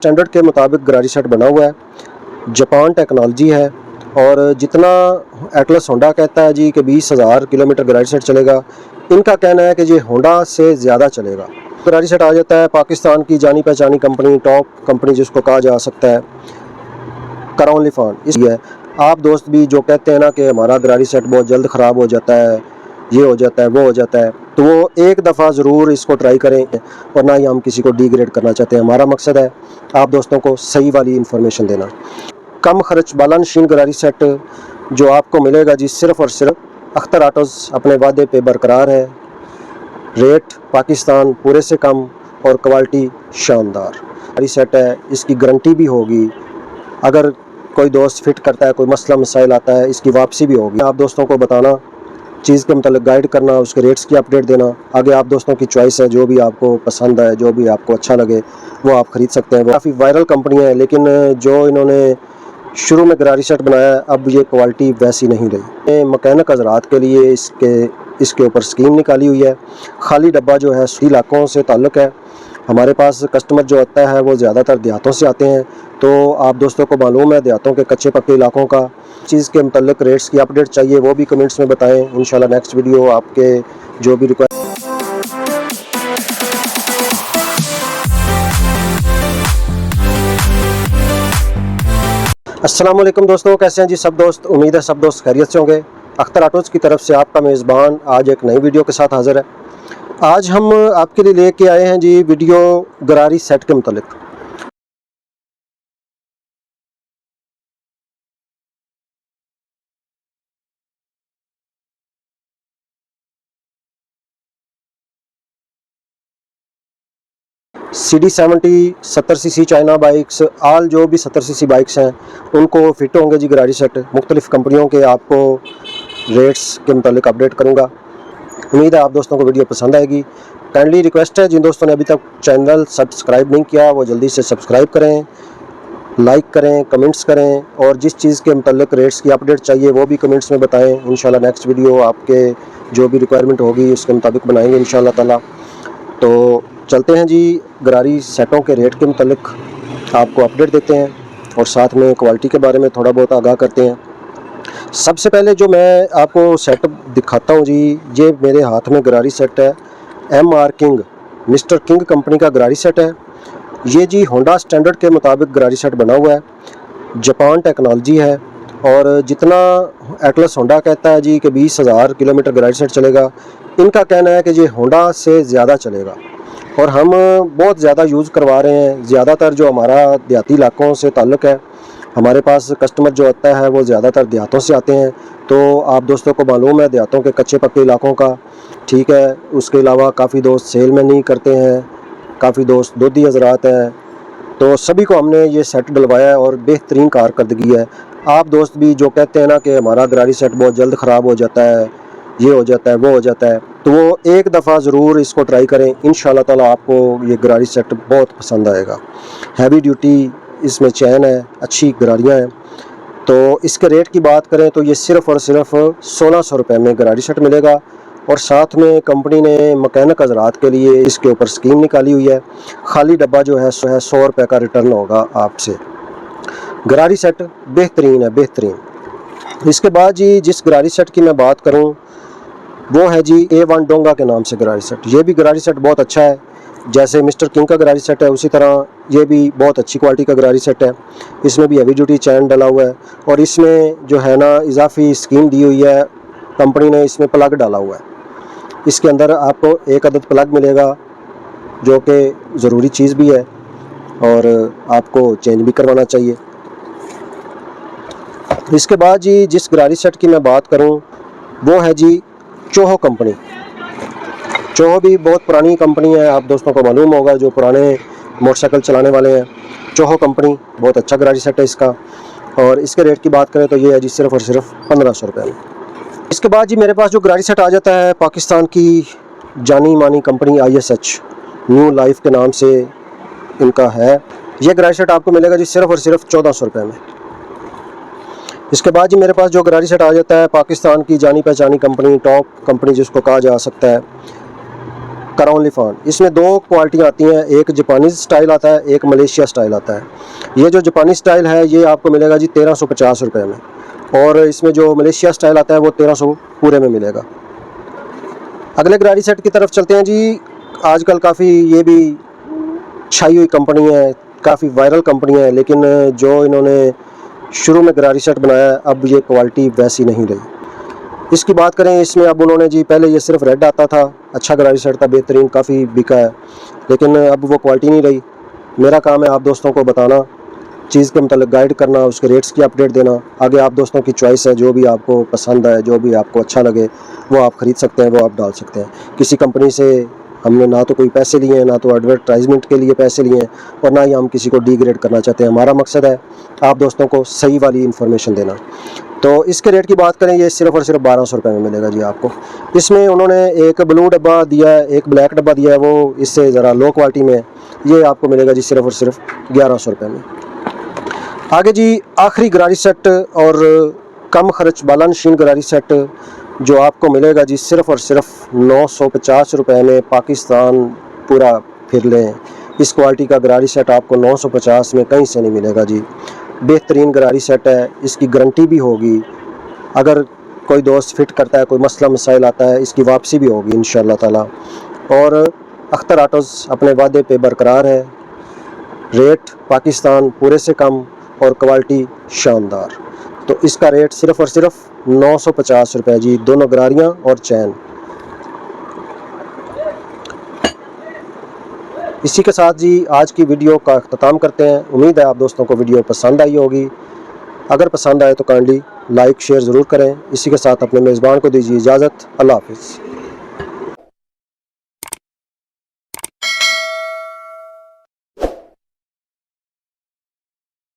Standard के मुताबिक गरारी सेट बना हुआ है, जापान टेक्नोलॉजी है। और जितना एटलस होंडा कहता है जी कि 20,000 किलोमीटर गरारी सेट चलेगा, इनका कहना है कि ये होंडा से ज़्यादा चलेगा। गरारी सेट आ जाता है पाकिस्तान की जानी पहचानी कंपनी, टॉप कंपनी जिसको कहा जा सकता है, कराउन लिफान। इसलिए आप दोस्त भी जो कहते हैं ना कि हमारा गरारी सेट बहुत जल्द ख़राब हो जाता है, ये हो जाता है, वो हो जाता है, तो वो एक दफ़ा ज़रूर इसको ट्राई करें। और ना ही हम किसी को डिग्रेड करना चाहते हैं, हमारा मकसद है आप दोस्तों को सही वाली इन्फॉर्मेशन देना। कम खर्च बालानशीन गरारी सेट जो आपको मिलेगा जी सिर्फ़ और सिर्फ अख्तर ऑटोज़ अपने वादे पे बरकरार है। रेट पाकिस्तान पूरे से कम और क्वालिटी शानदार गरारी सेट है। इसकी गारंटी भी होगी, अगर कोई दोस्त फिट करता है, कोई मसला मसाइल आता है, इसकी वापसी भी होगी। आप दोस्तों को बताना, चीज़ के मतलब गाइड करना, उसके रेट्स की अपडेट देना। आगे आप दोस्तों की चॉइस है, जो भी आपको पसंद है, जो भी आपको अच्छा लगे वो आप ख़रीद सकते हैं। वो काफ़ी वायरल कंपनी है, लेकिन जो इन्होंने शुरू में गरारी सेट बनाया अब ये क्वालिटी वैसी नहीं रही। मकैनिक हज़रात के लिए इसके ऊपर स्कीम निकाली हुई है। खाली डब्बा जो है इलाकों से ताल्लुक़ है। हमारे पास कस्टमर जो आता है वो ज़्यादातर देहातों से आते हैं, तो आप दोस्तों को मालूम है देहातों के कच्चे पक्के इलाकों का। चीज़ के मतलब रेट्स की अपडेट चाहिए वो भी कमेंट्स में बताएं। इंशाल्लाह नेक्स्ट वीडियो आपके जो भी रिक्वायर। अस्सलाम वालेकुम दोस्तों, कैसे हैं जी सब दोस्त। उम्मीद है सब दोस्त खैरियत से होंगे। अख्तर ऑटोज़ की तरफ से आपका मेज़बान आज एक नई वीडियो के साथ हाज़िर है। आज हम आपके लिए लेके आए हैं जी वीडियो गरारी सेट के मुतालिक। CD70 70cc चाइना बाइक्स, आल जो भी 70cc बाइक्स हैं उनको फिट होंगे जी गरारी सेट। मुख्तलिफ़ कंपनियों के आपको रेट्स के मुतालिक अपडेट करूँगा। उम्मीद है आप दोस्तों को वीडियो पसंद आएगी। काइंडली रिक्वेस्ट है जिन दोस्तों ने अभी तक चैनल सब्सक्राइब नहीं किया वो जल्दी से सब्सक्राइब करें, लाइक करें, कमेंट्स करें, और जिस चीज़ के मुतालिक रेट्स की अपडेट चाहिए वो भी कमेंट्स में बताएं। इंशाल्लाह नेक्स्ट वीडियो आपके जो भी रिक्वायरमेंट होगी उसके मुताबिक बनाएंगे इंशाल्लाह ताला। तो चलते हैं जी गरारी सेटों के रेट के मुतालिक आपको अपडेट देते हैं और साथ में क्वालिटी के बारे में थोड़ा बहुत आगाह करते हैं। सबसे पहले जो मैं आपको सेट दिखाता हूँ जी, ये मेरे हाथ में गरारी सेट है। MR king, mister king company का गरारी सेट है। ये जी होंडा स्टैंडर्ड के मुताबिक गरारी सेट बना हुआ है, जापान टेक्नोलॉजी है। और जितना एटलस होंडा कहता है जी कि 20,000 किलोमीटर गरारी सेट चलेगा, इनका कहना है कि ये होंडा से ज़्यादा चलेगा। और हम बहुत ज़्यादा यूज़ करवा रहे हैं। ज़्यादातर जो हमारा देहाती इलाकों से ताल्लुक़ है, हमारे पास कस्टमर जो आता है वो ज़्यादातर देहातों से आते हैं, तो आप दोस्तों को मालूम है देहातों के कच्चे पक्के इलाकों का, ठीक है। उसके अलावा काफ़ी दोस्त सेल में नहीं करते हैं, काफ़ी दोस्त दोधी हज़रात हैं, तो सभी को हमने ये सेट डलवाया है और बेहतरीन कारकर्दगी है। आप दोस्त भी जो कहते हैं ना कि हमारा गरारी सेट बहुत जल्द ख़राब हो जाता है, ये हो जाता है, वो हो जाता है, तो वो एक दफ़ा ज़रूर इसको ट्राई करें। इंशाल्लाह ताला आपको ये गरारी सेट बहुत पसंद आएगा। हैवी ड्यूटी इसमें चैन है, अच्छी गरारियाँ हैं। तो इसके रेट की बात करें तो ये सिर्फ़ और सिर्फ 1600 रुपये में गरारी सेट मिलेगा। और साथ में कंपनी ने मकैनिक हज़रात के लिए इसके ऊपर स्कीम निकाली हुई है। खाली डब्बा जो है 100 रुपये का रिटर्न होगा आपसे। गरारी सेट बेहतरीन है, बेहतरीन। इसके बाद जी जिस गरारी सेट की मैं बात करूं वो है जी A1 डोंगा के नाम से गरारी सेट। ये भी गरारी सेट बहुत अच्छा है, जैसे मिस्टर किंग का गरारी सेट है उसी तरह ये भी बहुत अच्छी क्वालिटी का गरारी सेट है। इसमें भी हैवी ड्यूटी चैन डला हुआ है और इसमें जो है ना इजाफी स्कीम दी हुई है, कंपनी ने इसमें प्लग डाला हुआ है। इसके अंदर आपको एक अदद प्लग मिलेगा जो कि ज़रूरी चीज़ भी है और आपको चेंज भी करवाना चाहिए। इसके बाद जी जिस गरारी सेट की मैं बात करूं वो है जी चोहो कंपनी। चोहो भी बहुत पुरानी कंपनी है, आप दोस्तों को मालूम होगा जो पुराने मोटरसाइकिल चलाने वाले हैं। चोहो कंपनी बहुत अच्छा गरारी सेट है इसका। और इसके रेट की बात करें तो ये है जी सिर्फ़ और सिर्फ 1500 रुपये में। इसके बाद जी मेरे पास जो गरारी सेट आ जाता है पाकिस्तान की जानी मानी कंपनी ISH न्यू लाइफ के नाम से इनका है। ये गरारी सेट आपको मिलेगा जी सिर्फ़ और सिर्फ 1400 रुपये में। इसके बाद जी मेरे पास जो गरारी सेट आ जाता है पाकिस्तान की जानी पहचानी कंपनी, टॉप कंपनी जिसको कहा जा सकता है, कराउन लिफान। इसमें 2 क्वालिटियाँ आती हैं, एक जापानीज़ स्टाइल आता है, एक मलेशिया स्टाइल आता है। ये जो जापानी स्टाइल है ये आपको मिलेगा जी 1350 रुपये में, और इसमें जो मलेशिया स्टाइल आता है वो 1300 पूरे में मिलेगा। अगले गरारी सेट की तरफ चलते हैं जी। आजकल काफ़ी ये भी छाई हुई कंपनी है, काफ़ी वायरल कंपनी है, लेकिन जो इन्होंने शुरू में गरारी सेट बनाया अब ये क्वालिटी वैसी नहीं रही। इसकी बात करें, इसमें अब उन्होंने जी, पहले ये सिर्फ रेड आता था, अच्छा गरारी सेट था, बेहतरीन, काफ़ी बिका है, लेकिन अब वो क्वालिटी नहीं रही। मेरा काम है आप दोस्तों को बताना, चीज़ के मतलब गाइड करना, उसके रेट्स की अपडेट देना। आगे आप दोस्तों की चॉइस है, जो भी आपको पसंद है, जो भी आपको अच्छा लगे वो आप ख़रीद सकते हैं, वो आप डाल सकते हैं। किसी कंपनी से हमने ना तो कोई पैसे लिए हैं, ना तो एडवर्टाइजमेंट के लिए पैसे लिए हैं, और ना ही हम किसी को डिग्रेड करना चाहते हैं। हमारा मकसद है आप दोस्तों को सही वाली इन्फॉर्मेशन देना। तो इसके रेट की बात करें, ये सिर्फ़ और सिर्फ 1200 रुपये में मिलेगा जी आपको। इसमें उन्होंने एक ब्लू डब्बा दिया है, एक ब्लैक डब्बा दिया है, वो इससे ज़रा लो क्वालिटी में, ये आपको मिलेगा जी सिर्फ़ और सिर्फ 1100 रुपये में। आगे जी आखिरी गरारी सेट और कम खर्च बाला नशीन गरारी सेट जो आपको मिलेगा जी सिर्फ़ और सिर्फ 950 रुपये में। पाकिस्तान पूरा फिर लें, इस क्वालिटी का गरारी सेट आपको 950 में कहीं से नहीं मिलेगा जी। बेहतरीन गरारी सेट है, इसकी गारंटी भी होगी। अगर कोई दोस्त फिट करता है, कोई मसला मसाइल आता है, इसकी वापसी भी होगी इंशाअल्लाह ताला। और अख्तर ऑटोज़ अपने वादे पे बरकरार है, रेट पाकिस्तान पूरे से कम और क्वालिटी शानदार। तो इसका रेट सिर्फ़ और सिर्फ 950 रुपये जी, दोनों गरारियाँ और चैन। इसी के साथ जी आज की वीडियो का अख्ताम करते हैं। उम्मीद है आप दोस्तों को वीडियो पसंद आई होगी। अगर पसंद आए तो काइंडली लाइक शेयर ज़रूर करें। इसी के साथ अपने मेज़बान को दीजिए इजाज़त। अल्लाह हाफ़िज़।